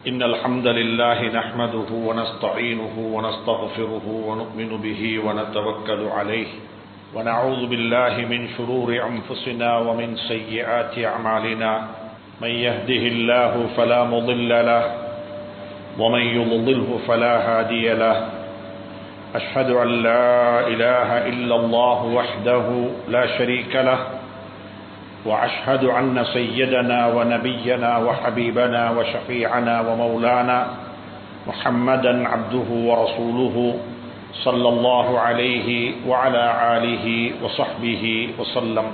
إن الحمد لله نحمده ونستعينه ونستغفره ونؤمن به ونتوكل عليه ونعوذ بالله من شرور أنفسنا ومن سيئات أعمالنا من يهده الله فلا مضل له ومن يضلله فلا هادي له أشهد أن لا إله إلا الله وحده لا شريك له وأشهد أن سيدنا ونبينا وحبيبنا وشفيعنا ومولانا محمدا عبده ورسوله صلى الله عليه وعلى آله وصحبه وسلم.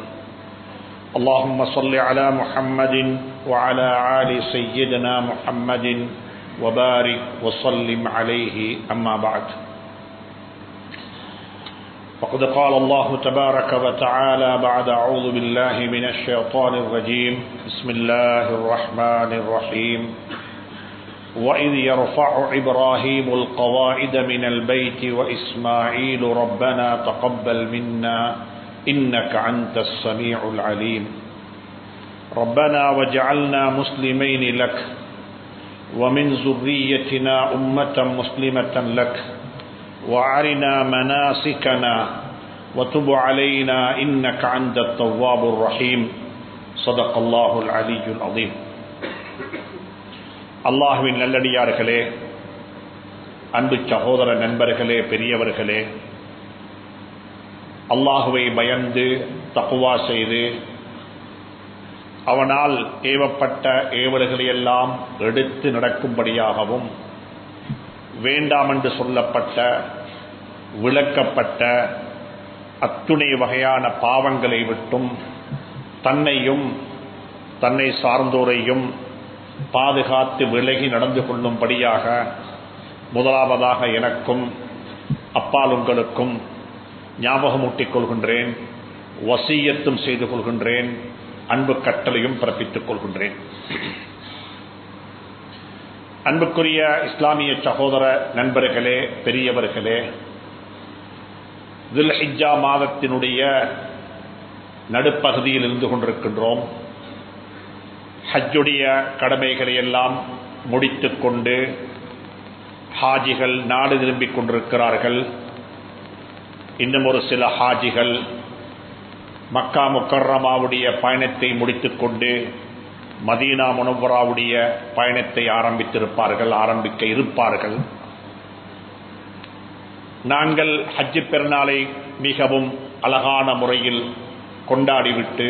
اللهم صل على محمد وعلى آل سيدنا محمد وبارك وسلم عليه. أما بعد، فقد قال الله تبارك وتعالى بعد أعوذ بالله من الشيطان الرجيم. بسم الله الرحمن الرحيم. وإذ يرفع إبراهيم القواعد من البيت وإسماعيل ربنا تقبل منا إنك أنت السميع العليم. ربنا وجعلنا مسلمين لك ومن ذريتنا أمة مسلمة لك وأرنا مناسكنا وتب علينا إنك أنت التواب الرحيم. صدق الله العلي العظيم. அல்லாஹ்வின் நல்லடியார்களே, அன்பு சகோதர நண்பர்களே, பெரியவர்களே, அல்லாஹுவை பயந்து தக்வா செய்து அவனால் ஏவப்பட்ட ஏவல்களையெல்லாம் எடுத்து நடக்கும்படியாகவும் வேண்டாம் என்று சொல்லப்பட்ட விளக்கப்பட்ட அத்துணை வகையான பாவங்களை விட்டும் தன்னையும் தன்னை சார்ந்தோரையும் பாதுகாத்து விலகி நடந்து கொள்ளும்படியாக முதலாவதாக எனக்கும் அப்பால் உங்களுக்கும் ஞாபகமூட்டிக் கொள்கின்றேன், வசியத்தும் செய்து கொள்கின்றேன், அன்பு கட்டளையும் பிறப்பித்துக் கொள்கின்றேன். அன்புக்குரிய இஸ்லாமிய சகோதர நண்பர்களே, பெரியவர்களே, துல்ஹிஜ்ஜா மாதத்தினுடைய நடுப்பகுதியில் இருந்து கொண்டிருக்கின்றோம். ஹஜ்ஜுடைய கடமைகளை எல்லாம் முடித்துக்கொண்டு ஹாஜிகள் நாடு திரும்பிக் கொண்டிருக்கிறார்கள். இன்னும் ஒரு சில ஹாஜிகள் மக்கா முக்கர்ரமாவுடைய பயணத்தை முடித்துக்கொண்டு மதீனா முனவ்வராவுடைய பயணத்தை ஆரம்பிக்க இருப்பார்கள். நாங்கள் ஹஜ்ஜு பெருநாளை மிகவும் அழகான முறையில் கொண்டாடிவிட்டு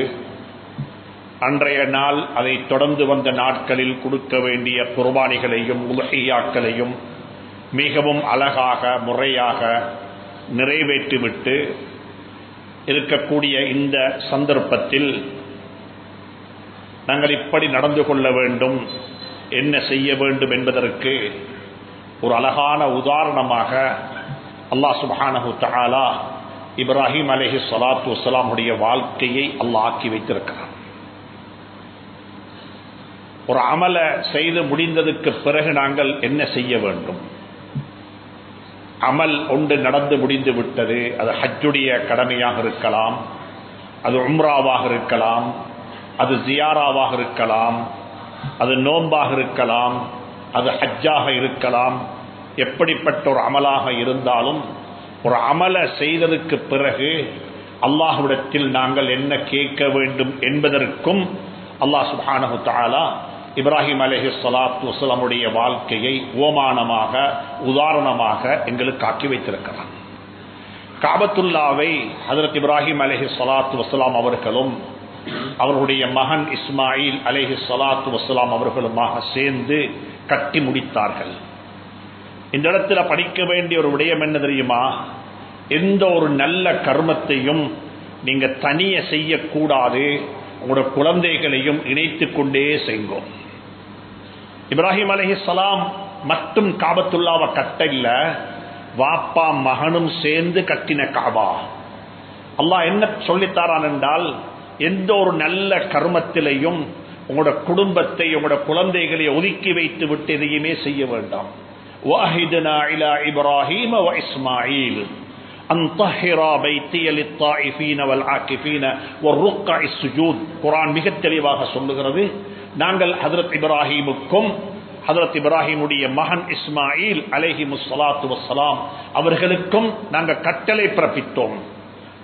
அன்றைய நாள் அதை தொடர்ந்து வந்த நாட்களில் கொடுக்க வேண்டிய குர்பானிகளையும் உலஹியாக்களையும் மிகவும் அழகாக முறையாக நிறைவேற்றிவிட்டு இருக்கக்கூடிய இந்த சந்தர்ப்பத்தில் நாங்கள் இப்படி நடந்து கொள்ள வேண்டும், என்ன செய்ய வேண்டும் என்பதற்கு ஒரு அழகான உதாரணமாக அல்லாஹ் சுப்ஹானஹு தஆலா இப்ராஹிம் அலைஹிஸ்ஸலாத்து வஸ்ஸலாமுடைய வாழ்க்கையை அல்லாஹ் ஆக்கி வைத்திருக்கிறார். ஒரு அமல செய்து முடிந்ததுக்கு பிறகு நாங்கள் என்ன செய்ய வேண்டும்? அமல் ஒன்று நடந்து முடிந்து விட்டது. அது ஹஜ்ஜுடைய கடமையாக இருக்கலாம், அது உம்ராவாக இருக்கலாம், அது ஜியாராவாக இருக்கலாம், அது நோன்பாக இருக்கலாம், அது ஹஜ்ஜாக இருக்கலாம். எப்படிப்பட்ட ஒரு அமலாக இருந்தாலும் ஒரு அமல செய்ததற்கு பிறகு அல்லாஹ்விடத்தில் நாங்கள் என்ன கேட்க வேண்டும் என்பதற்கும் அல்லாஹ் சுப்ஹானஹு தஆலா இப்ராஹிம் அலைஹிஸ்ஸலாத்து வஸ்ஸலாமுடைய வாழ்க்கையை ஓமானமாக உதாரணமாக எங்களுக்கு ஆக்கி வைத்திருக்கிறார். காபத்துல்லாவை ஹஜ்ரத் இப்ராஹிம் அலைஹிஸ்ஸலாத்து வஸ்ஸலாம் அவர்களும் அவருடைய மகன் இஸ்மாயில் அலைஹிஸ்ஸலாத்து வஸ்ஸலாம் அவர்களுமாக சேர்ந்து கட்டி முடித்தார்கள். இந்த இடத்துல படிக்க வேண்டிய ஒரு விடயம் என்ன தெரியுமா? எந்த ஒரு நல்ல கர்மத்தையும் நீங்க தனிய செய்யக்கூடாது, உங்களோட குழந்தைகளையும் இணைத்துக் கொண்டே செய்யும். இப்ராஹிம் அலைஹிஸ்ஸலாம் மட்டும் காபத்துல்லாவை கட்ட இல்ல, வாப்பா மகனும் சேர்ந்து கட்டின காபா. அல்லாஹ் என்ன சொல்லித்தாரான் என்றால், எந்த ஒரு நல்ல கர்மத்திலையும் உங்களோட குடும்பத்தை உங்களோட குழந்தைகளை ஒதுக்கி வைத்து விட்டு எதையுமே செய்ய வேண்டாம். வாஹிதுனா இலா இப்ராஹீம வ இஸ்மாயில் அன் தஹிரா பைத்திய லித்தாயிஃபீன வல் ஆகிஃபீன வர்ருக்அஇஸ் சுஜூத். குர்ஆன் மிக தெளிவாக சொல்லுகிறது, நாங்கள் ஹஜ்ரத் இப்ராஹீமுக்கும் ஹஜ்ரத் இப்ராஹிமுடைய மகன் இஸ்மாயில் அலைஹிமுஸ்ஸலாத்து வஸ்ஸலாம் அவர்களுக்கும் நாங்கள் கட்டளை பிறப்பித்தோம்.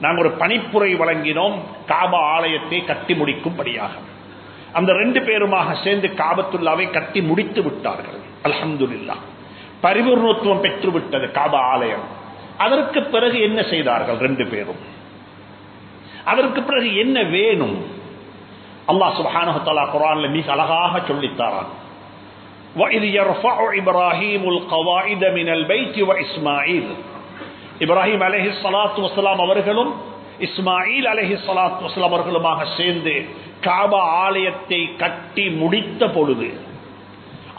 நாங்கள் ஒரு பணிப்புரை வழங்கினோம், காபா ஆலயத்தை கட்டி முடிக்கும்படியாக. அந்த 2 பேருமாக சேர்ந்து காபத்துல்லாவை கட்டி முடித்து விட்டார்கள். அல்ஹம்துலில்லாஹ், பரிபூர்ணத்துவம் பெற்றுவிட்டது காபா ஆலயம். அதற்கு பிறகு என்ன செய்தார்கள் 2 பேரும்? அதற்கு பிறகு என்ன வேணும்? அல்லாஹ் சுப்ஹானஹு வ தஆலா குர்ஆன்ல மிக அழகாக சொல்லித்தாரான். وَإِذْ يَرْفَعُ إِبْرَاهِيمُ الْقَوَاعِدَ مِنَ الْبَيْتِ وَإِسْمَاعِيلُ இப்ராஹிம் அலைஹிஸ்ஸலாத்து வஸ்ஸலாம் அவர்களும் இஸ்மாயில் அலைஹிஸ்ஸலாத்து வஸ்ஸலாம் அவர்களுமாக சேர்ந்து காபா ஆலயத்தை கட்டி முடித்த பொழுது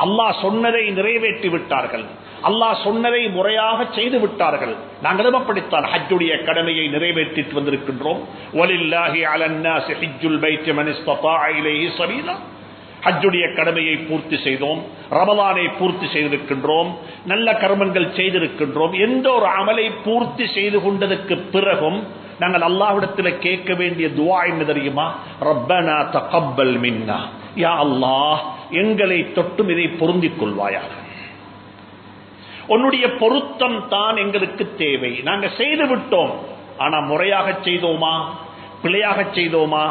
அல்லாஹ் சொன்னதை நிறைவேற்றி விட்டார்கள். அல்லாஹ் சொன்னதை முறையாக செய்து விட்டார்கள். நாங்கள் அப்படித்தான் ஹஜ்ஜுடைய கடமையை நிறைவேற்றிட்டு வந்திருக்கின்றோம். வலில்லாஹி அலன்னாஸி ஹஜ்ஜுல் பைத்தி மன் இஸ்ததாஅ இலைஹி ஸபீலா. ஹஜ்ஜுடைய கடமையை பூர்த்தி செய்தோம், ரமலானை பூர்த்தி செய்திருக்கின்றோம், நல்ல கர்மங்கள் செய்திருக்கின்றோம். எந்த ஒரு அமலை பூர்த்தி செய்து கொண்டதற்கு பிறகும் நாங்கள் அல்லாஹ்விடத்தில் கேட்க வேண்டிய துஆ என்ன தெரியுமா? ரப்பனா தகப்பல் மின்னா, யா அல்லாஹ் எங்களை தொட்டும் இதை பொருந்திக் கொள்வாயாக. உன்னுடைய பொருத்தம் தான் எங்களுக்கு தேவை. நாங்கள் செய்து விட்டோம், ஆனா முறையாக செய்தோமா, பிழையாக செய்தோமா,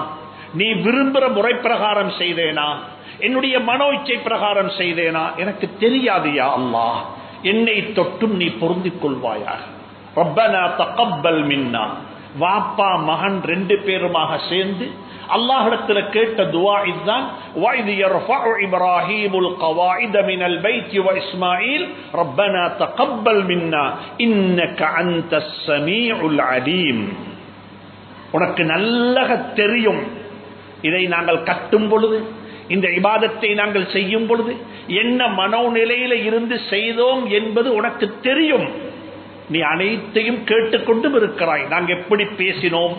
நீ விரும்புகிற முறை பிரகாரம் செய்தேனா, என்னுடைய மனோ இச்சை பிரகாரம் செய்தேனா எனக்கு தெரியாது. யா அல்லாஹ் என்னை தொட்டும் நீ பொருந்திக் கொள்வாயாக. ரப்பனா தகப்பல் மின்னா, வாப்பா மகன் 2 பேருமாக சேர்ந்து அல்லாஹ்விடத்தில் கேட்ட துஆ இதுதான். வஇத் யர்ஃபஉ இப்ராஹீமுல் கவாயித மினல் பைத்தி வ இஸ்மாயில் ரப்பனா தகப்பல் மின்னா இன்னக அன்தஸ் ஸமீஉல் அலீம். உனக்கு நல்லக தெரியும், இதை நாங்கள் கட்டும் பொழுது, இந்த இபாதத்தை நாங்கள் செய்யும் பொழுது என்ன மனோநிலையில இருந்து செய்தோம் என்பது உனக்கு தெரியும். நீ அனைத்தையும் கேட்டுக்கொண்டும் இருக்கிறாய். நாங்கள் எப்படி பேசினோம்,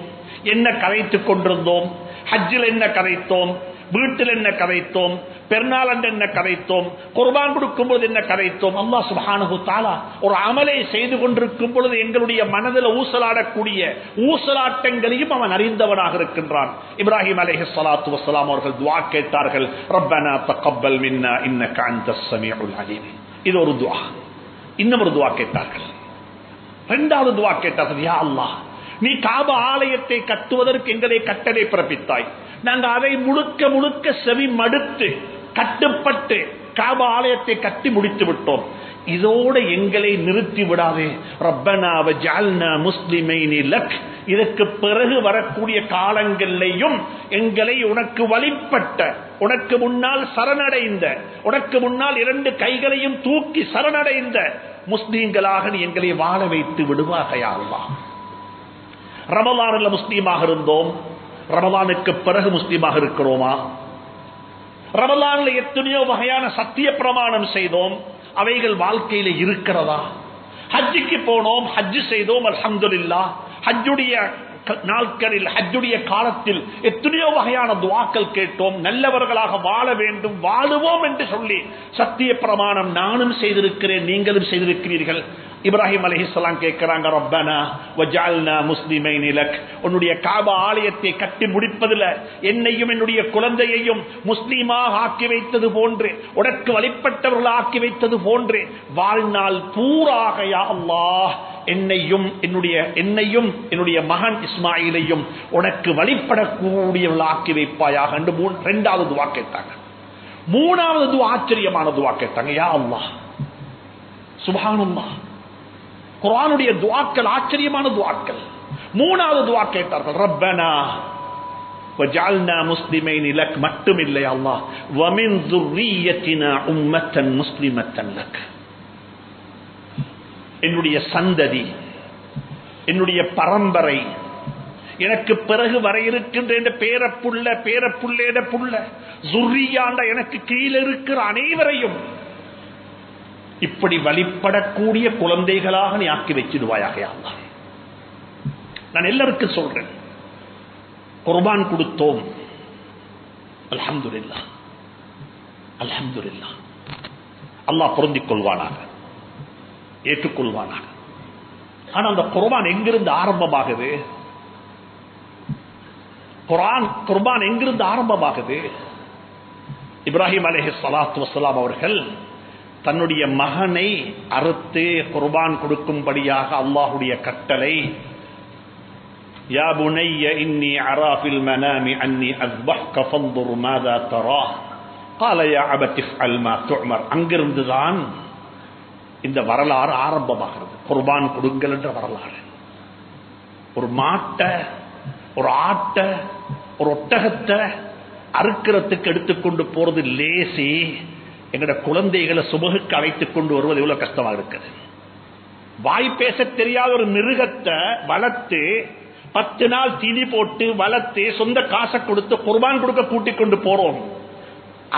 என்ன கதைத்துக் கொண்டிருந்தோம், ஹஜ்ஜில் என்ன கதைத்தோம், வீட்டில் என்ன கதைத்தோம், பெருநாள் என்ன கதைத்தோம், குர்பான் கொடுக்கும் பொழுது என்ன கதைத்தோம். அல்லாஹ் சுப்ஹானஹு தஆலா ஒரு அமலை செய்து கொண்டிருக்கும் பொழுது எங்களுடைய மனதில் ஊசலாடக்கூடிய ஊசலாட்டங்களையும் அவன் அறிந்தவனாக இருக்கின்றான். இப்ராஹிம் அலைஹிஸ்ஸலாத்து வஸ்ஸலாம் அவர்கள் துஆ கேட்டார்கள், ரப்பனா தகப்பல் மின்னா இன்னக அன்தஸ் ஸமீஉல் அலீம். இது ஒரு துஆ. இன்னும் ஒரு துஆ கேட்டார்கள். 2வது துஆ கேட்டார்கள், யா அல்லாஹ் நீ காபா ஆலயத்தை கட்டுவதற்கு எங்களை கட்டளை பிறப்பித்தாய். நாங்கள் அதை முழுக்க முழுக்க செவி மடுத்து கட்டுப்பட்டு காபா ஆலயத்தை கட்டி முடித்து விட்டோம். இதோட எங்களை நிறுத்தி விடாதே. ரப்பனா வஜஅல்னா முஸ்லிமைனி லக், இதற்கு பிறகு வரக்கூடிய காலங்களிலேயும் எங்களை உனக்கு வழிபட்ட, உனக்கு முன்னால் சரணடைந்த, உனக்கு முன்னால் 2 கைகளையும் தூக்கி சரணடைந்த முஸ்லீம்களாக நீ எங்களை வாழ வைத்து விடுவாக யா அல்லாஹ். ரமலானில் முஸ்லீமாக இருந்தோம், ரமலானுக்கு பிறகு முஸ்லீமாக இருக்கிறோமா? ரமலானில் எத்தனையோ வகையான சத்திய பிரமாணம் செய்தோம், அவைகள் வாழ்க்கையில இருக்கிறதா? ஹஜ்ஜுக்கு போனோம், ஹஜ்ஜு செய்தோம், அல்ஹம்துலில்லாஹ். ஹஜ்ஜுடைய நாட்களில், ஹஜ்ஜுடைய காலத்தில் எத்தனையோ வகையான துஆக்கள் கேட்டோம். நல்லவர்களாக வாழ வேண்டும், வாழுவோம் என்று சொல்லி சத்திய பிரமாணம் நானும் செய்திருக்கிறேன், நீங்களும் செய்திருக்கிறீர்கள். இப்ராஹிம் அலைஹிஸ்ஸலாம் கேட்கிறாங்க, ரப்பனா வஜஅல்னா முஸ்லிமைனி லக், உன்னுடைய காபா ஆலயத்தை கட்டி முடிப்பதில் என்னையும் என்னுடைய குழந்தையையும் முஸ்லீமாக ஆக்கி வைத்தது போன்று, உனக்கு வழிபட்டவர்கள் ஆக்கி வைத்தது போன்று வாழ்நாள் பூராக யா அல்லாஹ் என்னையும் என்னுடைய மகன் இஸ்மாயிலையும் உனக்கு வழிபடக்கூடியவர்கள் ஆக்கி வைப்பாயாக என்று 2வது துஆ கேட்டாங்க. 3வது துஆ ஆச்சரியமான துஆ கேட்டாங்க, யா அல்லாஹ் சுப்ஹானல்லாஹ். குர்ஆனுடைய துஆக்கள் ஆச்சரியமான துஆக்கள். 3வது துஆ கேட்டார்கள், ரப்பனா வஜஅல்னா முஸ்லிமைனி லக், மட்டுமில்லை அல்லாஹ் வமின் ذُرِّيَّتِنَا உம்மத்தன் முஸ்லிமத்தன் லக், என்னுடைய சந்ததி, என்னுடைய பரம்பரை, எனக்கு பிறகு வர இருக்கின்ற பேரப்புள்ள ஜுர்ரியாண்ட எனக்கு கீழே இருக்கிற அனைவரையும் இப்படி வழிபடக்கூடிய குழந்தைகளாக நீ ஆக்கி வச்சிடுவாயாக யா அல்லாஹ். நான் எல்லாருக்கும் சொல்றேன், குர்பான் கொடுத்தோம், அல்ஹம்துலில்லாஹ் அல்ஹம்துலில்லாஹ். அல்லாஹ் பொருந்திக் கொள்வானாக, ஏற்றுக்கொள்வானாக. ஆனா அந்த குர்பான் எங்கிருந்து ஆரம்பமாகுது? குர்பான் எங்கிருந்து ஆரம்பமாகுது? இப்ராஹிம் அலைஹிஸ்ஸலாத்து வஸ்ஸலாம் அவர்கள் தன்னுடைய மகனை அறுத்து குர்பான் கொடுக்கும்படியாக அல்லாஹ்வுடைய கட்டளை, யா புனைய இன்னி அரா ஃபில் மனாமி அன்னி அஸ்பஹ்க ஃபன்துர் மாதா தரா قال يا أبت افعل ما تؤمر. அங்கிருந்துதான் இந்த வரலாறு ஆரம்பமாகிறது. குர்பான் கொடுங்கள் என்ற வரலாறு. ஒரு மாட்டை, ஒரு ஆட்டை, ஒரு ஒட்டகத்தை அறுக்கிறதுக்கு எடுத்துக்கொண்டு போறது லேசி. எங்கட குழந்தைகளை சுபகுக்கு அழைத்துக் கொண்டு வருவது எவ்வளவு கஷ்டமாக இருக்குது. வாய் பேச தெரியாத ஒரு மிருகத்தை வளர்த்து 10 நாள் தீனி போட்டு வளர்த்து சொந்த காசை கொடுத்து குர்பான் கொடுக்க கூட்டிக் கொண்டு போறோம்.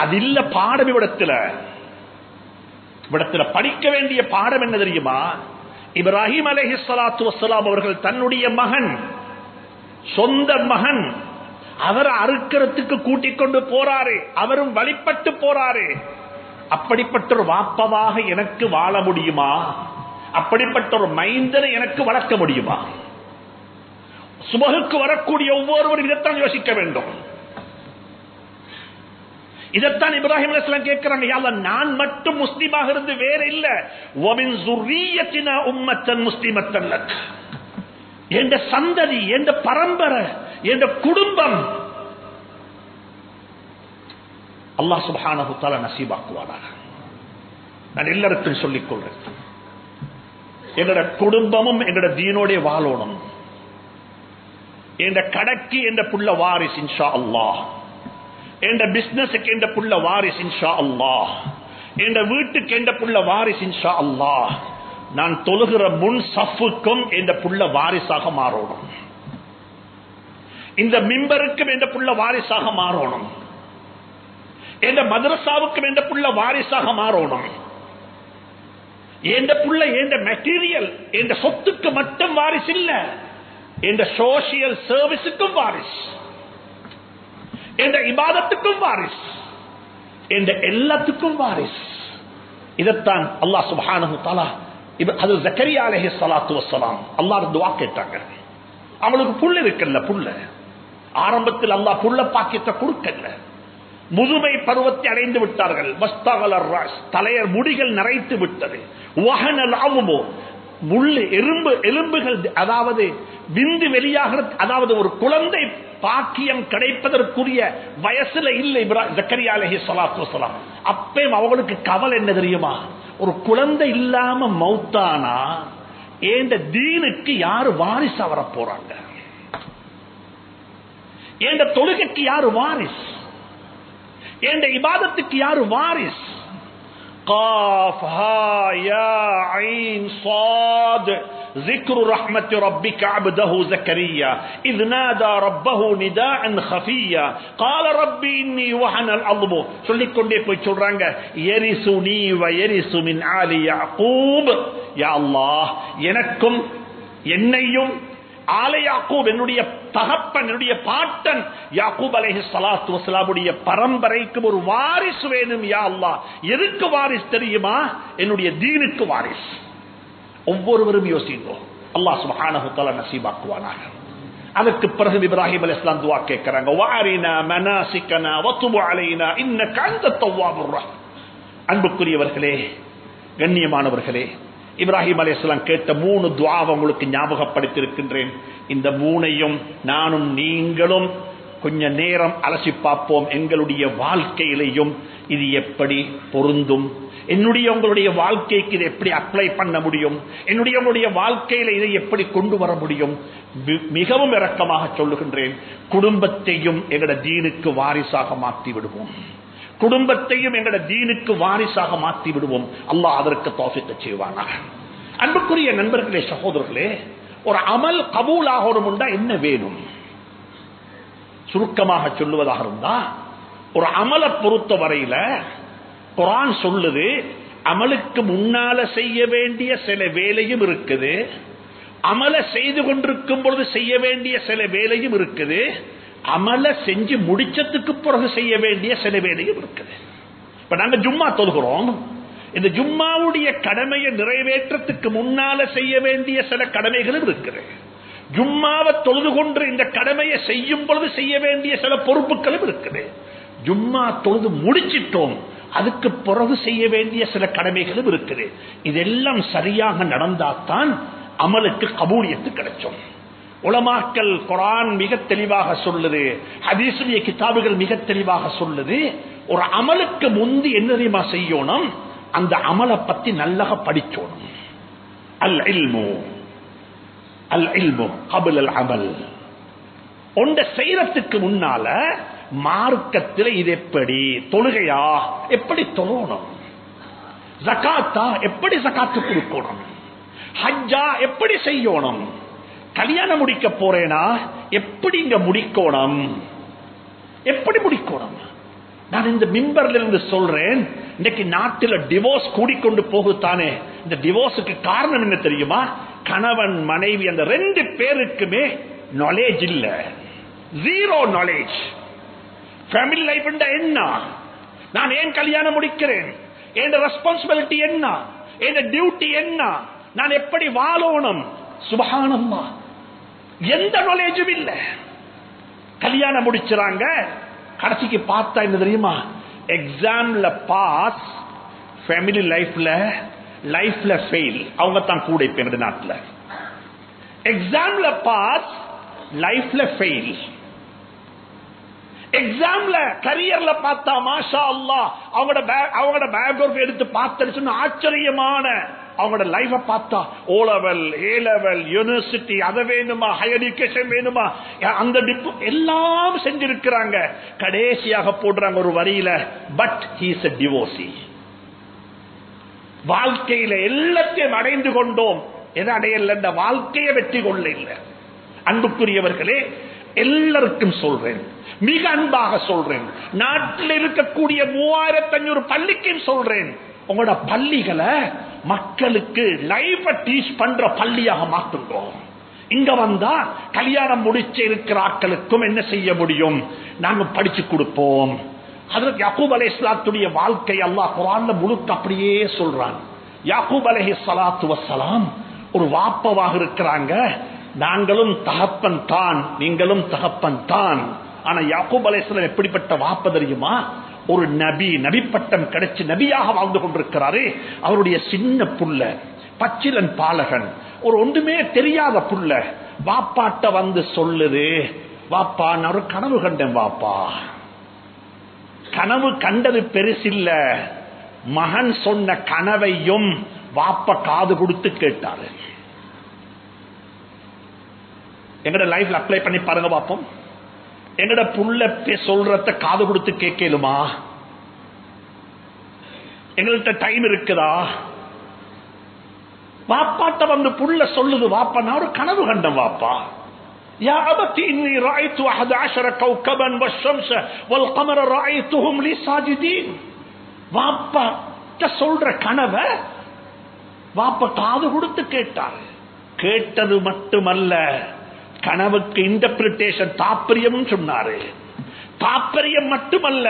அது இல்ல பாடம். இவ்விடத்துல படிக்க வேண்டிய பாடம் என்ன தெரியுமா? இப்ராஹிம் அலைஹிஸ்ஸலாத்து வஸ்ஸலாம் அவர்கள் தன்னுடைய மகன், சொந்த மகன், அவரை அறுக்கிறதுக்கு கூட்டிக் கொண்டு போறாரு. அவரும் வழிபட்டு போறாரு. அப்படிப்பட்ட ஒரு வாப்பவாக எனக்கு வாழ முடியுமா? அப்படிப்பட்ட ஒரு மைந்தனை எனக்கு வளர்க்க முடியுமா? சுபகுக்கு வரக்கூடிய ஒவ்வொருவரும் இதைத்தான் யோசிக்க வேண்டும். இதைத்தான் இப்ராஹிம் அலைஹிஸ்ஸலாம் கேட்கிறாங்க. யா அல்லாஹ், நான் மட்டும் முஸ்லிமாக இருந்து வேற இல்ல, வமின் ஸுர்ரிய்யத்தினா உம்மத்தன் முஸ்லிமத்தன் லக். என்ற சந்ததி, என்ற பரம்பரை, என்ற குடும்பம் அல்லாஹ் சுப்ஹானஹு தஆலா நசீபாக்குவானாக. நான் எல்லாருக்கும் சொல்லிக் கொள்றேன், எங்களோட குடும்பமும் எங்களோட தீனோட வாழணும். என்ற கடைக்கு என்ற புள்ள வாரிஸ் இன்ஷா அல்லாஹ், என்ற பிசினஸுக்கு என்ற புள்ள வாரிஸ் இன்ஷா அல்லாஹ், என்ற வீட்டுக்கு என்ற புள்ள வாரிஸ் இன்ஷா அல்லாஹ். நான் தொழுகிற முன் சஃபுக்கும் என்ற புள்ள வாரிசாக மாறணும். இந்த மிம்பருக்கும் என்ற புள்ள வாரிசாக மாறணும். என்ற மதரசாவுக்கும் என்ற புள்ள வாரிசாக மாறணும். என்ற புள்ள என்ற மெட்டீரியல், என்ற சொத்துக்கு மட்டும் வாரிசு இல்ல, என்ற சோசியல் சர்வீஸுக்கும் வாரிஸ், என்ற இபாதத்துக்கும் வாரிஸ், என்ற எல்லாத்துக்கும் வாரிஸ். இதைத்தான் அல்லாஹ் சுப்ஹானஹு தஆலா ஹஜ்ரத் ஜக்கரியா அலைஹிஸ்ஸலாத்து வஸ்ஸலாம் அல்லாஹ் துஆ கேட்டாங்க. அவங்களுக்கு புள்ள இருக்கல்ல, புள்ள ஆரம்பத்தில் அல்லாஹ் புள்ள பாக்கியத்தை கொடுக்கல. முதுமை பருவத்தை அடைந்து விட்டார்கள். வஸ்தகலர் ராஸ், தலையர் முடிகள் நரைத்து விட்டது. வஹனல் அம்மு, முள்ளு எலும்புகள், அதாவது விந்து வெளியாகிறது, அதாவது ஒரு குழந்தை பாக்கியம் கிடைப்பதற்குரிய வயசுல இல்லை ஜக்கரியா அலைஹிஸ்ஸலாத்து வஸ்ஸலாம். அப்பயும் அவங்களுக்கு கவலை என்ன தெரியுமா? ஒரு குழந்தை இல்லாம மௌத்தானா ஏண்ட தீனுக்கு யாரு வாரிசா வர போறாங்க? ஏண்ட தொழுகைக்கு யாரு வாரிஸ்? ஏண்ட இபாதத்துக்கு யாரு வாரிஸ்? قاف ها يا عين صاد ذكر رحمة ربك عبده زكريا إذ نادى ربه نداء خفيا قال ربي إني وهن العظم. சொல்லிக் கொண்டே போய் சொல்றாங்க, يرثني ويرث من آل يعقوب. யா அல்லாஹ், எனக்கும் என்னையும் ஆல யாக்கூப், என்னுடைய தகப்பன், என்னுடைய பாட்டன் யாக்கூப் அலைஹிஸ்ஸலாத்து வஸ்ஸலாமுடைய பரம்பரைக்கு ஒரு வாரிசு வேணும் யா அல்லாஹ். எதுக்கு வாரிசு தெரியுமா? என்னுடைய தீனுக்கு வாரிஸ். ஒவ்வொருவரும் யோசிப்போம், அல்லாஹ் சுப்ஹானஹு தஆலா நசீபாக்குவானாக. அதற்கு பிறகு இப்ராஹிம் அலைஹிஸ்ஸலாம் துஆ கேட்கறாங்க, வஅரினா மனாசிகனா வதுப் அலைனா இன்னக அன்தத் தவ்வாபுர் ரஹீம். அன்புக்குரியவர்களே, கண்ணியமானவர்களே, இப்ராஹிம் அலைஹிஸ்ஸலாம் கேட்ட 3 துஆவை உங்களுக்கு ஞாபகப்படுத்தி இருக்கின்றேன். இந்த 3ஐயும் நானும் நீங்களும் கொஞ்ச நேரம் அலசி பார்ப்போம். எங்களுடைய வாழ்க்கையிலையும் இது எப்படி பொருந்தும், என்னுடைய உங்களுடைய வாழ்க்கைக்கு இதை எப்படி அப்ளை பண்ண முடியும், என்னுடைய உங்களுடைய வாழ்க்கையில இதை எப்படி கொண்டு வர முடியும். மிகவும் இரக்கமாக சொல்லுகின்றேன், குடும்பத்தையும் எங்களோட தீனுக்கு வாரிசாக மாற்றி விடுவோம். குடும்பத்தையும் எங்களோட தீனுக்கு வாரிசாக மாற்றி விடுவோம். அல்லாஹ் அதற்கு தௌஃபீக் செய்வானாக. அன்புக்குரிய நண்பர்களே, சகோதரர்களே, ஒரு அமல் கபூலாகணும்னா என்ன வேணும்? சுருக்கமாக சொல்லுவதாக இருந்தா, ஒரு அமலை பொறுத்த வரையில குர்ஆன் சொல்லுது, அமலுக்கு முன்னால செய்ய வேண்டிய சில வேலையும் இருக்குது, அமல செய்து கொண்டிருக்கும் பொழுது செய்ய வேண்டிய சில வேலையும் இருக்குது, அமல செஞ்சு முடிச்சதுக்கு பிறகு செய்ய வேண்டிய சில வேலையும் இருக்குது. இப்ப நாங்க ஜும்மா தொழுகிறோம். இந்த ஜும்மாவுடைய கடமையை நிறைவேற்றத்துக்கு முன்னால செய்ய வேண்டிய சில கடமைகளும் இருக்குது. ஜும்மாவை தொழுது கொண்டு இந்த கடமையை செய்யும் பொழுது செய்ய வேண்டிய சில பொறுப்புகளும் இருக்குது. ஜும்மா தொழுது முடிச்சிட்டோம், அதுக்கு பிறகு செய்ய வேண்டிய சில கடமைகளும் இருக்குது. இதெல்லாம் சரியாக நடந்தாத்தான் அமலுக்கு கபூலியத்து கிடைச்சோம். உலமாக்கள் குர்ஆன் மிக தெளிவாக சொல்லுது, ஹதீஸுடைய கிதாபுகள் மிக தெளிவாக சொல்லுது, ஒரு அமலுக்கு முந்தி என்ன தெரியுமா செய்யணும், அந்த அமலை பத்தி நல்லா படிச்சோணும். அல் இல்மு கப்ல அல் அமல். ஒன்றை செய்யறதுக்கு முன்னால மார்க்கத்தில் இது எப்படி, தொழுகையா எப்படி தொழணும், ஜகாத்தா எப்படி ஜகாத்து கொடுக்கணும், ஹஜ்ஜா எப்படி செய்யணும், கல்யாணம் முடிக்க போறேனா எப்படி இங்க முடிக்கணும், எப்படி முடிக்கணும். நான் இந்த மிம்பர்ல இருந்து சொல்றேன், இன்னைக்கு நாட்டில் டிவோர்ஸ் கூடிக்கொண்டு போகுதானே. இந்த டிவோர்ஸுக்கு காரணம் என்ன தெரியுமா, கணவன் மனைவி அந்த 2 பேருக்குமே நாலேஜ் இல்ல, ஜீரோ நாலேஜ். ஃபேமிலி லைஃப் என்ன, நான் ஏன் கல்யாணம் முடிக்கிறேன், என் ரெஸ்பான்சிபிலிட்டி என்ன, என் டியூட்டி என்ன, நான் எப்படி வாழணும், சுப்ஹானல்லாஹ் எந்த நாலேஜும் இல்ல. கல்யாணம் முடிச்சாங்க, கடைசிக்கு பார்த்தா என்ன தெரியுமா, எக்ஸாம்ல பாஸ், ஃபேமிலி லைஃப்ல ஃபெயில். அவங்க தான் கூட இப்ப எங்க நாட்டில் எக்ஸாம்ல பாஸ், லைஃப்ல ஃபெயில். எக்ஸாம்ல கரியர்ல பார்த்தா மாஷா அல்லாஹ், அவங்களோட பயோகிராஃபி எடுத்து பார்த்தா ஆச்சரியமான அவங்களோட லைஃப பார்த்தா O level, A level, university, அதை வேணுமா, ஹையர் எஜுகேஷன் வேணுமா, அந்த எல்லாம் செஞ்சிருக்கிறாங்க. கடைசியாக போடுறாங்க ஒரு வரியில, பட் ஹி இஸ் எ டிவோர்சி. வாழ்க்கையில எல்லாத்தையும் அடைந்து கொண்டோம், எதை அடையல, இந்த வாழ்க்கையை வெற்றி கொள்ள இல்லை. அன்புக்குரியவர்களே, எல்லாருக்கும் சொல்றேன், மிக அன்பாக சொல்றேன், நாட்டில் இருக்கக்கூடிய 3500 பள்ளிக்கும் சொல்றேன், உங்களோட பள்ளிகளை மக்களுக்கு லைஃப டீச் பண்ற பள்ளியாக மாற்றுகிறோம். இங்க வந்தா கல்யாணம் முடிச்சு இருக்கிற ஆட்களுக்கும் என்ன செய்ய முடியும், நாங்க படிச்சு கொடுப்போம். ஹஜ்ரத் யாக்கூப் அலைஹிஸ்ஸலாத்துடைய வாழ்க்கை அல்லாஹ் குர்ஆன்ல முழுக்க அப்படியே சொல்றான். யாக்கூப் அலைஹிஸ்ஸலாத்து வஸ்ஸலாம் ஒரு வாப்பவாக இருக்கிறாங்க. நாங்களும் தகப்பன் தான், நீங்களும் தகப்பன் தான். ஆனா யாக்கூப் அலைஹிஸ்ஸலாம் எப்படிப்பட்ட வாப்ப தெரியுமா, ஒரு நபி பட்டம் கிடைச்சு நபியாக வாழ்ந்து கொண்டிருக்கிறாரு. அவருடைய சின்ன புள்ள, பச்சிலன் பாலகன், ஒரு ஒன்றுமே தெரியாத புள்ள வாப்பாட்ட வந்து சொல்லுது, வாப்பா நான் ஒரு கனவு கண்டேன் வாப்பா. கனவு கண்டது பெருசில்ல, மகன் சொன்ன கனவையும் வாப்பா காது கொடுத்து கேட்டாரு. எங்கட லைஃப்ல அப்ளை பண்ணி பாருங்க பாப்போம். எங்கட புள்ள சொல்றத காது கொடுத்து கேட்கலுமா? எங்கள்கிட்ட டைம் இருக்குதா? வாப்பாட்ட வந்து புள்ள சொல்லுது, வாப்பா நான் ஒரு கனவு கண்டேன் வாப்பா. யா அபதி இன்னி ரஅய்து 11 கௌகபன் வஷ்ஷம்ஸ வல்கமர ரஅய்துஹும் லி சாஜிதீன். வாப்பா சொல்ற கனவை வாப்பா காது கொடுத்து கேட்டார். கேட்டது மட்டுமல்ல, கனவுக்கு இன்டர்பிரிட்டேஷன் தாற்பயம் சொன்னாரு. தாற்பயம் மட்டுமல்ல,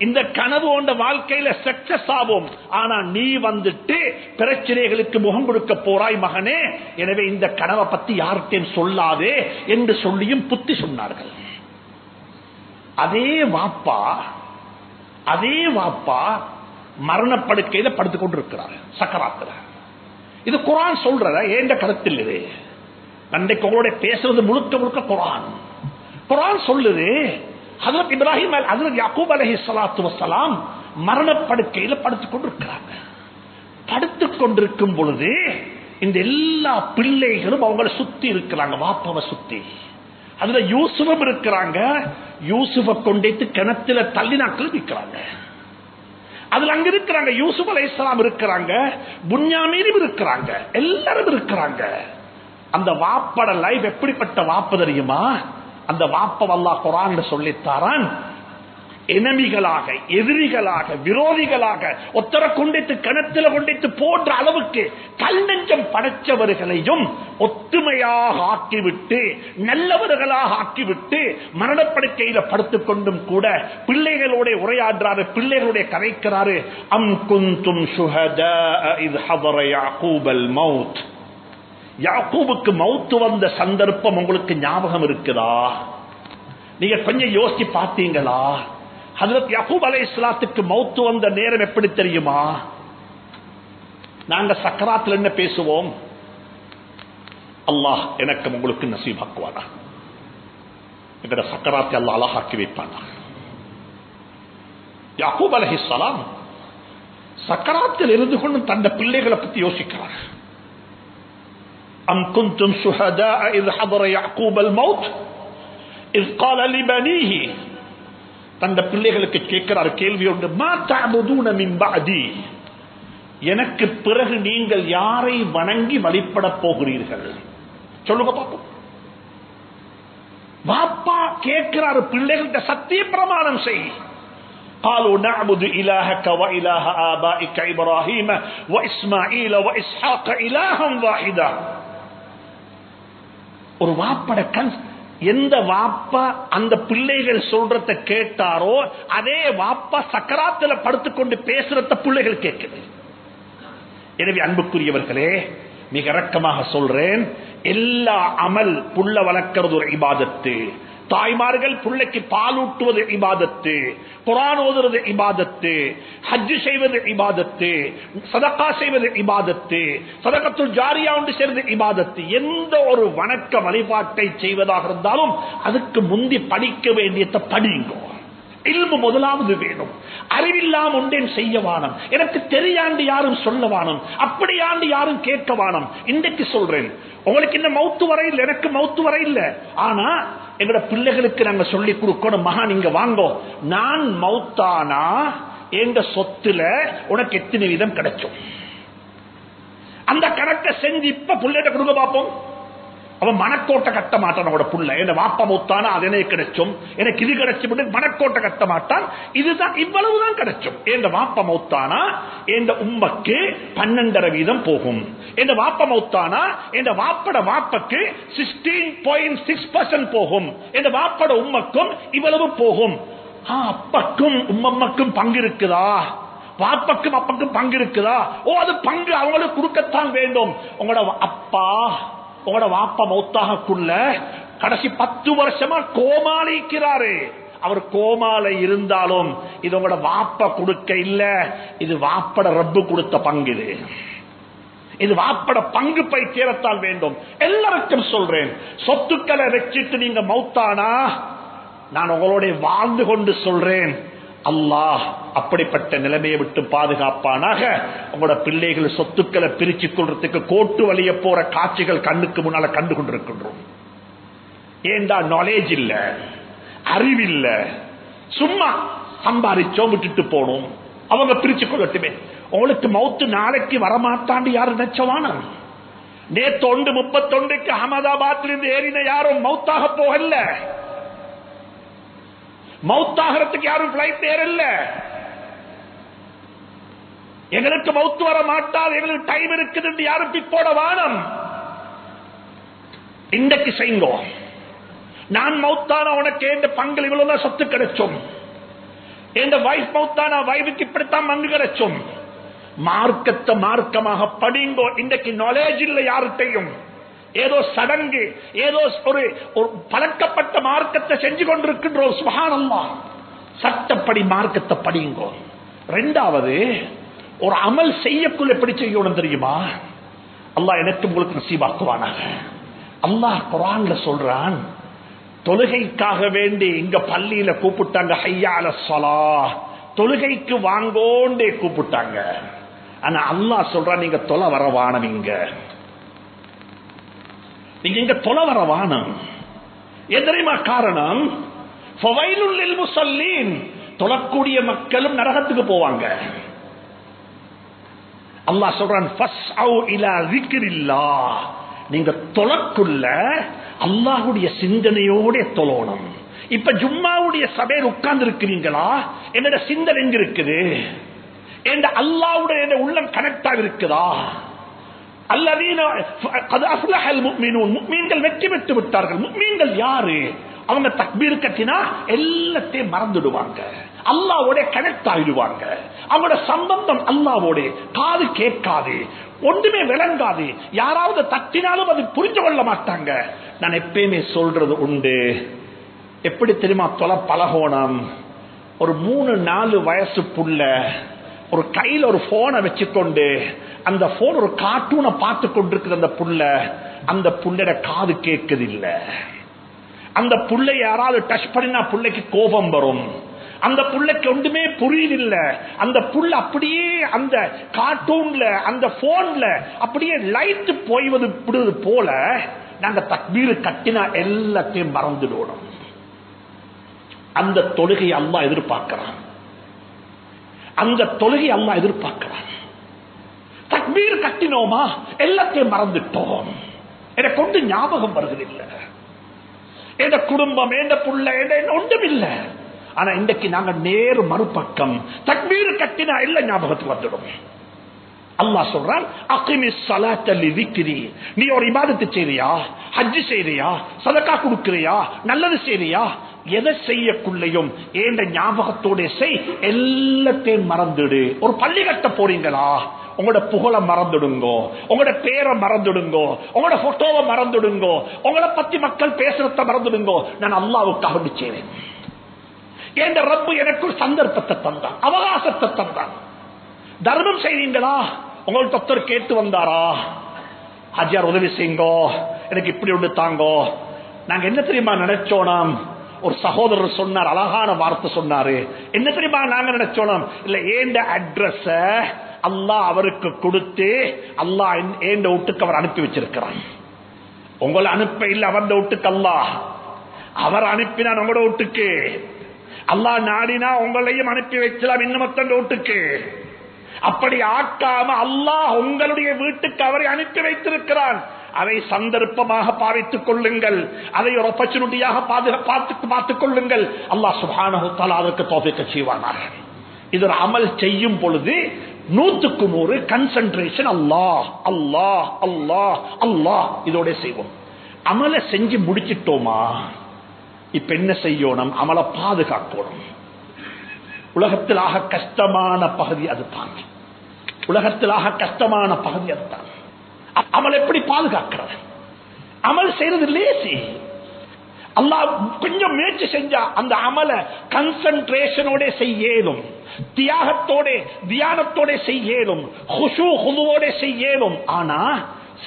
இந்த கனவு உண்ட வாழ்க்கையில சக்சஸ் ஆகும், ஆனா நீ வந்துட்டு பிரச்சனைகளுக்கு முகம் கொடுக்க போறாய் மகனே, எனவே இந்த கனவை பத்தி யார்கிட்டையும் சொல்லாதே என்று சொல்லியும் புத்தி சொன்னார்கள். அதே வாப்பா மரணப்படுக்கையில படுத்துக் கொண்டிருக்கிறார் சக்கராத்துல. இது குர்ஆன் சொல்றத ஏண்ட கருத்தில் இது அன்றைக்கு உங்களோட பேசுறது முழுக்க முழுக்க குர்ஆன் சொல்லுது. ஹஜ்ரத் இப்ராஹிம் ஹஜ்ரத் யாக்கூப் அலைஹிஸ்ஸலாத்து வஸ்ஸலாம் மரணப்படுக்கையில படுத்துக் கொண்டிருக்கிறாங்க. படுத்துக் கொண்டிருக்கும் பொழுது இந்த எல்லா பிள்ளைகளும் அவங்களை சுத்தி இருக்கிறாங்க, வாப்பாவை சுத்தி. அதுல யூசுஃபும் இருக்கிறாங்க. யூசுஃபை கொண்டேத்து கிணத்துல தள்ளினாக்கள் நிற்கிறாங்க. அதுல அங்க இருக்கிறாங்க யூசுப் அலைஹிஸ்ஸலாம் இருக்கிறாங்க, புன்யாமீனும் இருக்கிறாங்க, எல்லாரும் இருக்கிறாங்க. அந்த வாப்பட லைஃப் எப்படிப்பட்ட வாப்ப தெரியுமா? அந்த வாப்ப அல்லாஹ் குர்ஆன்ல சொல்லித்தாரான், எதிரிகளாக, விரோதிகளாக ஒத்தர கொண்டித்து கிணத்துல கொண்டித்து போன்ற அளவுக்கு கல் நெஞ்சம் படைச்சவர்களையும் ஒத்துமையாக ஆக்கிவிட்டு நல்லவர்களாக ஆக்கிவிட்டு மரணப்படுக்கையில படுத்துக் கொண்டும் கூட பிள்ளைகளோட உரையாடுறாரு, பிள்ளைகளுடைய கதைக்கிறாரு. அம் குந்தும் ஷுஹதா இத் ஹதர யாக்கூபல் மௌத். யாக்கூபுக்கு மௌத்து வந்த சந்தர்ப்பம் உங்களுக்கு ஞாபகம் இருக்குதா? நீங்க கொஞ்சம் யோசிச்சு பார்த்தீங்களா? ஹஜ்ரத் யாக்கூப் அலைஹிஸ்ஸலாத்துக்கு மௌத் வந்த நேரம் எப்படி தெரியுமா? நாங்க சக்கராத்துல என்ன பேசுவோம்? அல்லாஹ் எனக்கு உங்களுக்கு நசீபாக்குவானா, எங்கட சக்கராத்தை அல்லாஹ் அழகாக்கி வைப்பானா. யாக்கூப் அலைஹிஸ்ஸலாம் சக்கராத்தில் இருந்து கொண்டு தந்த பிள்ளைகளை பத்தி யோசிக்கிறார். அம் குன்தும் ஷுஹதாஅ is ஹதர Yaqub Al mouth is قال لبنيه, தந்த பிள்ளைகளுக்கு கேட்கிறார் கேள்வி ஒன்று, மா தஅபுதூன மின் பஅதி, எனக்கு பிறகு நீங்கள் யாரை வணங்கி வழிபட போகிறீர்கள் சொல்லுங்க பாப்போம். பாப்பா கேட்கிறார் பிள்ளைகள்கிட்ட, சத்திய பிரமாணம் செய். قالوا نعبد إلهك وإله آبائك إبراهيم وإسماعيل وإسحاق إلها واحدا. ஒரு வாப்பட கண், எந்த வாப்பா அந்த பிள்ளைகள் சொல்றத கேட்டாரோ அதே வாப்பா சக்கராத்துல படுத்துக்கொண்டு பேசுறத பிள்ளைகள் கேட்குது. எனவே அன்புக்குரியவர்களே, மிக இரக்கமாக சொல்றேன், எல்லா அமல் புள்ள வளர்க்கிறது ஒரு இபாதத்து. தாய்மார்கள் பிள்ளைக்கு பாலூட்டுவது இபாதத்து, குர்ஆன் ஓதுவது இபாதத்து, ஹஜ் செய்வது இபாதத்து, சதகா செய்வது இபாதத்து, சதகத்துல் ஜாரியா ஒன்று செய்வது இபாதத்து. எந்த ஒரு வணக்க வழிபாட்டை செய்வதாக இருந்தாலும் அதுக்கு முந்தி படிக்க வேண்டியதை படிங்க. இல்மு முதலாவது வேணும். அறிவில்லாம ஒன்றேன் செய்ய வானம், எனக்கு தெரியாண்டு யாரும் சொல்ல வானம், அப்படியாண்டு யாரும் கேட்க வானம். இன்றைக்கு சொல்றேன், உங்களுக்கு இந்த மௌத்து வரை இல்லை, எனக்கு மௌத்து வரை இல்லை. ஆனா எங்கட பிள்ளைகளுக்கு நாங்க சொல்லி கொடுக்கணும், மகா நீங்க வாங்கோ, நான் மௌத்தானா எங்க சொத்துல உனக்கு எத்தனை வீதம் கிடைக்கும், அந்த கணக்கை செஞ்சு இப்ப பிள்ளைகிட்ட கொடுக்க பார்ப்போம். அவன் மனக்கோட்டை கட்ட மாட்டான். அவனோட புள்ள என்ன வாப்பா மௌத்தானா அது எனக்கு கிடைச்சும், எனக்கு இது கிடைச்சு மனக்கோட்டை கட்ட மாட்டான். இதுதான் இவ்வளவுதான் கிடைச்சும். என் வாப்பா மௌத்தானா என் உம்மக்கு 12% போகும். என் வாப்பா மௌத்தானா என் வாப்பட வாப்பக்கு 16.6% போகும். என் வாப்பட உம்மக்கும் இவ்வளவு போகும். அப்பக்கும் உம்மம்மாக்கும் பங்கு இருக்குதா, வாப்பக்கும் அப்பக்கும் பங்கு இருக்குதா? ஓ, அது பங்கு அவங்களுக்கு கொடுக்கத்தான் வேண்டும். உங்களோட அப்பா உங்களோட வாப்பா மௌத்தாகக்குள்ள கடைசி 10 வருஷமா கோமாளிக்கிறாரு. அவர் கோமால இருந்தாலும் இது உங்களோட வாப்பா கொடுக்க இல்ல, இது வாப்பட ரப்பு கொடுத்த பங்கு. இது வாப்பட பங்கு போய் சேரத்தால் வேண்டும். எல்லாருக்கும் சொல்றேன், சொத்துக்களை வச்சுட்டு நீங்க மௌத்தானா நான் உங்களோட வாழ்ந்து கொண்டு சொல்றேன், அல்லாஹ் அப்படிப்பட்ட நிலைமையை விட்டு பாதுகாப்பானாக. உங்களோட பிள்ளைகள் சொத்துக்களை பிரிச்சு கொள்றதுக்கு கோட்டு வழிய போற காட்சிகள் கண்ணுக்கு முன்னால கண்டு கொண்டிருக்கின்றோம். ஏண்டா நாலேஜ் இல்ல, அறிவில்ல, சும்மா சம்பாதிச்சோம் விட்டுட்டு போனோம். அவங்க பிரிச்சு கொள்ளட்டுமே. உங்களுக்கு மௌத்து நாளைக்கு வரமாட்டாண்டு யாரு நினைச்சவான? நேத்து 31 அகமதாபாத்திலிருந்து ஏறின யாரும் மௌத்தாக போகல. மௌத்தாகிறதுக்கு யாரும் பிளைட் ஏறல. எங்களுக்கு மௌத்து வர மாட்டாது, எங்களுக்கு டைம் இருக்குது யாரும் பிற்போட வானம். இன்றைக்கு செய்யுங்க. நான் மௌத்தான உனக்கு எந்த பங்கு இவ்வளவுதான் சொத்து கிடைச்சும், எந்த வைஃப் மௌத்தானா வைஃபுக்கு இப்படித்தான் பங்கு கிடைச்சும். மார்க்கத்தை மார்க்கமாக படிங்கோ. இன்றைக்கு நாலேஜ் இல்லை யார்கிட்டையும். ஏதோ சடங்கு, ஏதோ ஒரு பழக்கப்பட்ட மார்க்கத்தை செஞ்சு கொண்டிருக்கின்றோம். சுப்ஹானல்லாஹ், சட்டப்படி மார்க்கத்தை படிங்கோ. இரண்டாவது, ஒரு அமல் செய்யக்குள்ள எப்படி செய்யணும் தெரியுமா? அல்லாஹ் எனக்கு உங்களுக்கு நசீபாக்குவானாக. அல்லாஹ் குர்ஆன்ல சொல்றான், தொழுகைக்காக வேண்டி இங்க பள்ளியில கூப்பிட்டாங்க, ஹய்யா அலஸ் ஸலாஹ், தொழுகைக்கு வாங்கோண்டே கூப்பிட்டாங்க. ஆனா அல்லாஹ் சொல்றான், நீங்க தொலை வர வானவீங்க, நீங்க இங்க தொலை வர வானம். எதிரிமா காரணம், ஃபவைலுல் லில் முஸல்லீன், தொழக்கூடிய மக்களும் நரகத்துக்கு போவாங்க. அல்லாஹ் சொல்றான், ஃபஸ்அவு இலா ஸிக்ரில்லாஹ், நீங்க தொழக்குள்ள அல்லாஹ்வுடைய சிந்தனையோட தொழணும். இப்ப ஜும்மாவுடைய சபையில் உட்கார்ந்து இருக்கிறீங்களா? என்னோட சிந்தனை எங்க இருக்குது? என் அல்லாஹ்வுடைய உள்ளம் கனெக்ட் ஆகி இருக்குதா? அல்லதீன கத் அஃப்லஹல் முஃமினூன், முஃமின்கள் வெற்றி பெற்று விட்டார்கள். முஃமின்கள் யாரு? அவங்க தக்பீர் கட்டினா எல்லாத்தையும் மறந்துடுவாங்க, அல்லாஹ்வோட கனெக்ட் ஆகிடுவாங்க. அவங்களோட சம்பந்தம் அல்லாஹ்வோட, காது கேட்காது, ஒன்றுமே விளங்காது, யாராவது தட்டினாலும் அது புரிஞ்சு கொள்ள மாட்டாங்க. நான் எப்பயுமே சொல்றது உண்டு, எப்படி தெரியுமா? தொலை பழகோணம். ஒரு 3-4 வயசு புள்ள ஒரு கையில ஒரு போனை வச்சுக்கொண்டு அந்த போன் ஒரு கார்ட்டூனை பார்த்து கொண்டிருக்கிற அந்த புள்ள, அந்த புள்ளையோட காது கேட்குது இல்ல. அந்த புள்ளை யாராவது டச் பண்ணினா புள்ளைக்கு கோபம் வரும். அந்த புள்ளைக்கு ஒன்றுமே புரியல. அந்த புள்ள அப்படியே அந்த கார்ட்டூன்ல அந்த போன்ல அப்படியே லைட் போய்வது போல நாங்க தக்பீர் கட்டினா எல்லாத்தையும் மறந்துடணும். அந்த தொழுகை அல்லாஹ் எதிர்பார்க்கிறான். அந்த தொழுகை அல்லாஹ் எதிர்பார்க்கிறான். தக்பீர் கட்டினோமா எல்லாத்தையும் மறந்துட்டோம். எனக்கு கொண்டு ஞாபகம் வருவதில்லை. எந்த குடும்பம் எந்த புள்ள ஒன்றும் இல்லை. ஆனா இன்றைக்கு நாங்க நேரு மறுபக்கம் தக்பீர் கட்டினா எல்லாம் ஞாபகத்துக்கு வந்துடும். அல்லாஹ் சொல்றான், அகிமிஸ் ஸலாத்த லிذிக்ரி. நீ ஒரு இபாதத்து செய்றியா, ஹஜ் செய்றியா, சதகா கொடுக்கறியா, நல்லது செய்றியா, எதை செய்யக்குள்ளையும் ஏண்ட ஞாபகத்தோட செய், எல்லாத்தையும் மறந்துடு. ஒரு பள்ளி கட்ட போறீங்களா, உங்களோட புகழ மறந்துடுங்கோ, உங்களோட பேரை மறந்துடுங்கோ, உங்களோட போட்டோவை மறந்துடுங்கோ, உங்களை பத்தி மக்கள் பேசுறத மறந்துடுங்கோ. நான் அல்லாஹ்வுக்காக செய்வேன். என்ற ரப்பு எனக்கு ஒரு சந்தர்ப்பத்தை தந்தான், அவகாசத்தை தந்தான். தர்மம் செய்வீங்களா, உங்களுக்கு ஒருத்தர் கேட்டு வந்தாரா, ஹஜ்ஜார் உதவி செய்யுங்கோ, எனக்கு இப்படி ஒன்று தாங்கோ. நாங்க என்ன தெரியுமா நினைச்சோம், ஒரு சகோதரர் சொன்னார், அழகான வார்த்தை சொன்னாரு. என்ன தெரியுமா நாங்க நினைச்சோம், இல்ல ஏண்ட அட்ரஸ் அல்லாஹ் அவருக்கு கொடுத்து அல்லாஹ் ஏண்ட வீட்டுக்கு அவர் அனுப்பி வச்சிருக்கிறான். உங்களை அனுப்ப இல்ல, அவன் வீட்டுக்கு அல்லாஹ் அவர் அனுப்பினான். உங்களோட வீட்டுக்கு அல்லாஹ் நாடினா உங்களையும் அனுப்பி வைக்கலாம் இன்னமத்தன் வீட்டுக்கு. அப்படி ஆக்காம அல்லாஹ் உங்களுடைய வீட்டுக்கு அவரை அனுப்பி வைத்திருக்கிறான். அதை சந்தர்ப்பமாக பாவித்துக் கொள்ளுங்கள், அதை ஒரு ஆப்பர்ச்சுனிட்டியாக பார்த்துக் கொள்ளுங்கள். அல்லாஹ் சுப்ஹானஹு வ தஆலா அதற்கு தௌஃபீக் செய்வானாக. இது ஒரு அமல் செய்யும் பொழுது 100க்கு 100 கன்சென்ட்ரேஷன் அல்லாஹ் அல்லாஹ் அல்லாஹ் அல்லாஹ் இதோட செய்வோம். அமலை செஞ்சு முடிச்சிட்டோமா, இப்ப என்ன செய்யணும், அமலை பாதுகாக்கணும். உலகத்தில் ஆக கஷ்டமான பகுதி அதுதான். உலகத்தில் ஆக கஷ்டமான பகுதி அதுதான். அமல் எப்படி பாதுகாக்கிறது? அமல் செய்யறது லேசி. அல்லாஹ் கொஞ்சம் முயற்சி செஞ்சா அந்த அமலை கன்சென்ட்ரேஷனோட செய்யலும், தியாகத்தோட தியானத்தோட செய்யலும், குஷூ குதுவோட செய்யலும். ஆனா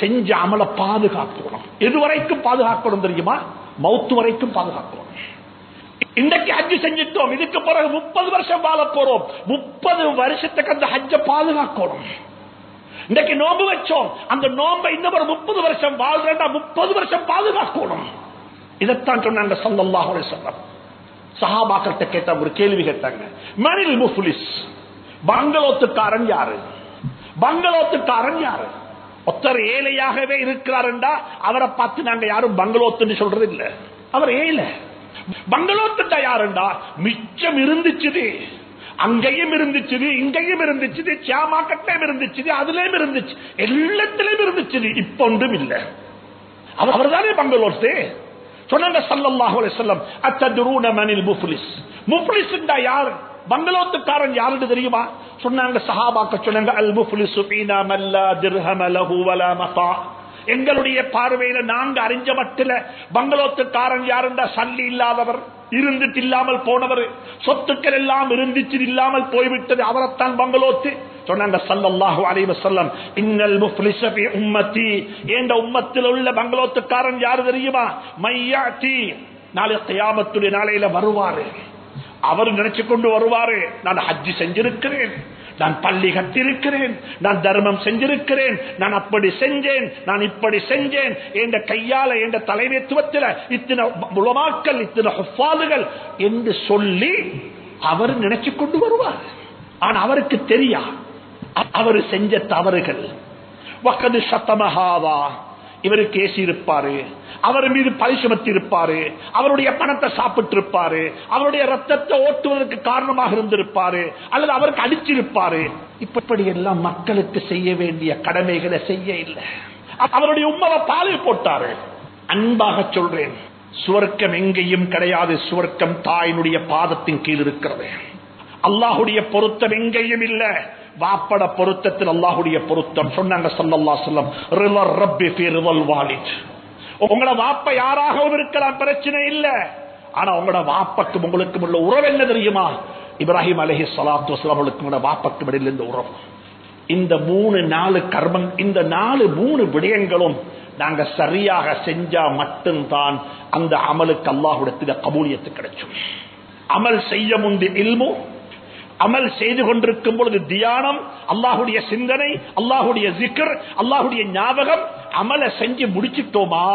செஞ்ச அமலை பாதுகாக்கணும். எதுவரைக்கும் பாதுகாக்கணும் தெரியுமா? மௌத்து வரைக்கும் பாதுகாக்கணும். இன்றைக்கு ஹஜ் செஞ்சிட்டோம், இதுக்கு பிறகு 30 வருஷம் வாழ போறோம். 30 வருஷத்துக்கு அந்த ஹஜ்ஜை பாதுகாக்கணும். இன்றைக்கு நோம்பு வச்சோம், அந்த நோம்பை இன்னும் 30 வருஷம் வாழ்றா, 30 வருஷம் பாதுகாக்கணும். இதைத்தான் சொன்னாங்க ஸல்லல்லாஹு அலைஹி வஸல்லம். சஹாபாக்கள் கேட்ட ஒரு கேள்வி கேட்டாங்க, மனில் முஃப்லிஸ், பங்களோத்துக்காரன் யாரு? பங்களோத்துக்காரன் யாரு? ஒருத்தர் ஏழையாகவே இருக்கிறாருண்டா அவரை பார்த்து நாங்க யாரும் பங்களோத்துன்னு சொல்றது இல்ல. அவர் ஏழை. பங்களோத்துட்டா யாருண்டா, மிச்சம் இருந்துச்சு, அங்கேயும் இருந்துச்சு, இங்கேயும் இருந்துச்சு, சாமாக்கட்டையும் இருந்துச்சு, அதுலயும் இருந்துச்சு, எல்லாத்திலையும் இருந்துச்சு, இப்ப ஒன்றும் இல்லை. அவர் தானே பங்களோத்து. சொன்னாங்க ஸல்லல்லாஹு அலைஹி வஸல்லம், அத்ததுரூன மனில் முஃப்லிஸ். முஃப்லிஸ்ண்டா யார், பங்களோத்துக்காரன் யாருன்னு தெரியுமா? சொன்னாங்க சஹாபாக்கள் சொன்னாங்க, அல் முஃப்லிஸு ஃபீனா மன் லா திர்ஹம லஹு வலா மதா. எங்களுடைய பார்வையில நாங்க அறிஞ்ச மட்டில பங்களோத்துக்காரன் யாருண்டா, சல்லி இல்லாதவர், இருந்துட்டு இல்லாமல் போனவர், சொத்துக்கள் எல்லாம் இருந்துச்சு இல்லாமல் போய்விட்டது, அவரைத்தான் பங்களோத்து. சொன்னாங்க ஸல்லல்லாஹு அலைஹி வஸல்லம், இன்னல் முஃப்லிஸ ஃபீ உம்மத்தி, என்ற உம்மத்தில் உள்ள பங்களோத்துக்காரன் யாரு தெரியுமா? மையாத்தி, நாளை கியாமத்துடைய நாளையில வருவாரு. அவர் நினைச்சு கொண்டு வருவாரு, நான் ஹஜ் செஞ்சிருக்கிறேன், நான் பள்ளி கட்டிருக்கிறேன், நான் தர்மம் செஞ்சிருக்கிறேன், நான் அப்படி செஞ்சேன், நான் இப்படி செஞ்சேன், என்ற கையால என்ற தலைமைத்துவத்தில் இத்தனை உலமாக்கள், இத்தனை ஹுஃபாதுகள் என்று சொல்லி அவர் நினைச்சு கொண்டு வருவார். ஆனா அவருக்கு தெரியா அவர் செஞ்ச தவறுகள். வகது சத்தமஹாவா, இவருக்கு ஏசி இருப்பாரு, அவர் மீது பழி சுமத்தி இருப்பாரு, அவருடைய பணத்தை சாப்பிட்டு இருப்பாரு, அவருடைய ரத்தத்தை ஓட்டுவதற்கு காரணமாக இருந்திருப்பாரு, அல்லது அவருக்கு அடிச்சிருப்பாரு. இப்படி எல்லாம் மக்களுக்கு செய்ய வேண்டிய கடமைகளை செய்ய இல்லை. அவருடைய உம்மவை பாலை போட்டாரு. அன்பாக சொல்றேன், சுவர்க்கம் எங்கேயும் கிடையாது, சுவர்க்கம் தாயினுடைய பாதத்தின் கீழ் இருக்கிறது. அல்லாஹுடைய பொருத்தம் எங்கேயும் இல்ல, வாப்பட பொருத்தத்தில் அல்லாஹுடைய பொருத்தம். சொன்னாங்க ஸல்லல்லாஹு அலைஹி வஸல்லம், ரிதர் ரப்பி ஃபீ ரிதல் வாலித். உங்களோட வாப்ப யாராகவும் இருக்கலாம், பிரச்சனை இல்ல. ஆனா உங்களோட வாப்பக்கும் உங்களுக்கும் உள்ள உறவு என்ன தெரியுமா? இப்ராஹிம் அலைஹிஸ்ஸலாத்து வஸலாம் அவர்களுக்கு வாப்பக்கு இடையில் இருந்த உறவு. இந்த 3-4 கர்மம், இந்த 4-3 விடயங்களும் நாங்க சரியாக செஞ்சா மட்டும்தான் அந்த அமலுக்கு அல்லாஹ்விடத்தில் கபூலியத்து கிடைக்கும். அமல் செய்ய முந்தி இல்மு, அமல் செய்து கொண்டிருக்கும் பொழுது தியானம், அல்லாஹுடைய சிந்தனை, அல்லாஹுடைய ஜிக்ர், அல்லாஹுடைய ஞாபகம். அமலை செஞ்சு முடிச்சிட்டோமா,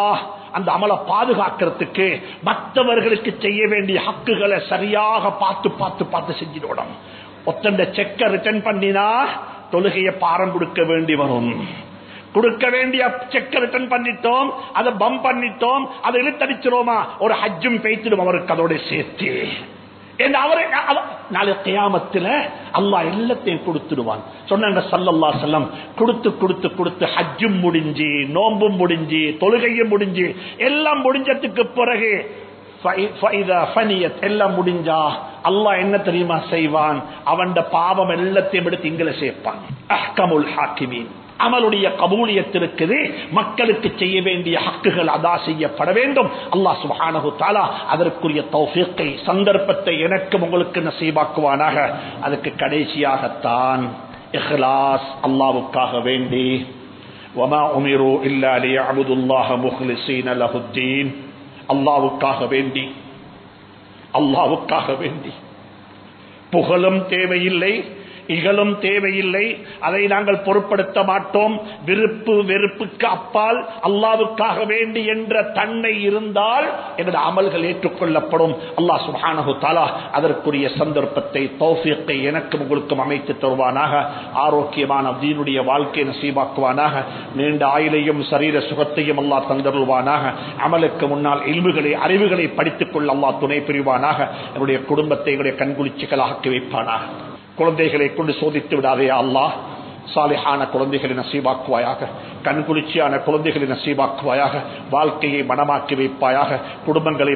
அந்த அமலை பாதுகாக்கிறதுக்கு மற்றவர்களுக்கு செய்ய வேண்டிய ஹக்குகளை சரியாக பார்த்து பார்த்து பார்த்து செஞ்சிடணும். ஒத்தண்ட செக்கை ரிட்டர்ன் பண்ணினா தொழுகையை பாரம் கொடுக்க வேண்டி வரும். கொடுக்க வேண்டிய செக்கை ரிட்டர்ன் பண்ணிட்டோம், அதை பம்ப் பண்ணிட்டோம், அதை இழுத்தடிச்சிரோமா, ஒரு ஹஜ்ஜும் பேய்த்திடும் அவருக்கு அதோட சேர்த்து. நாளை கியாமத்தில் அல்லாஹ் எல்லாத்தையும் கொடுத்துடுவான். சொன்னாங்க ஸல்லல்லாஹு அலைஹி வஸல்லம், கொடுத்து கொடுத்து கொடுத்து ஹஜ்ஜும் முடிஞ்சு, நோம்பும் முடிஞ்சு, தொழுகையும் முடிஞ்சு, எல்லாம் முடிஞ்சதுக்கு பிறகு எல்லாம் முடிஞ்சா அல்லாஹ் என்ன தெரியுமா செய்வான்? அவன் பாவம் எல்லாத்தையும் எடுத்து இங்களை சேர்ப்பான். அஹ்கமுல் ஹாக்கிமீன். அமலுடைய கபூலியத் இருக்குது. மக்களுக்கு செய்ய வேண்டிய ஹக்குகள் அதா செய்யப்பட வேண்டும். அல்லாஹ் சுப்ஹானஹு தஆலா அதற்குரிய தௌஃபீக்கை, சந்தர்ப்பத்தை எனக்கும் உங்களுக்கு நசீபாக்குவானாக. அதுக்கு கடைசியாகத்தான் இஹ்லாஸ், அல்லாஹ்வுக்காக வேண்டி. வமா உமிரு இல்லா லியஅபுதுல்லாஹ முக்லிஸீன லஹுத்தீன். அல்லாஹ்வுக்காக வேண்டி, அல்லாஹ்வுக்காக வேண்டி. புகழும் தேவையில்லை, இகழும் தேவையில்லை, அதை நாங்கள் பொருட்படுத்த மாட்டோம். விருப்பு வெறுப்புக்கு அப்பால் அல்லாஹ்வுக்காக வேண்டி என்ற தன்மை இருந்தால் எங்களுடைய அமல்கள் ஏற்றுக்கொள்ளப்படும். அல்லாஹ் சுப்ஹானஹு தஆலா அதற்குரிய சந்தர்ப்பத்தை, தௌஃபீக்கை எனக்கும் உங்களுக்கும் அமைத்து தருவானாக. ஆரோக்கியமான தீனுடைய வாழ்க்கையை நசீபாக்குவானாக. நீண்ட ஆயுளையும் சரீர சுகத்தையும் அல்லாஹ் தந்தருள்வானாக. அமலுக்கு முன்னால் இல்முகளை, அறிவுகளை படித்துக் கொள்ள அல்லாஹ் துணை புரிவானாக. என்னுடைய குடும்பத்தை எங்களுடைய கண்குளிச்சுகளாக ஆக்கி வைப்பானாக. குழந்தைகளை கொண்டு சோதித்து விடாதே அல்லாஹ். சாலிஹான குழந்தைகளை நசீபாக்குவாயாக, கண்குளிர்ச்சியான குழந்தைகளை நசீபாக்குவாயாக. வாழ்க்கையை மனமாக்கி வைப்பாயாக. குடும்பங்களை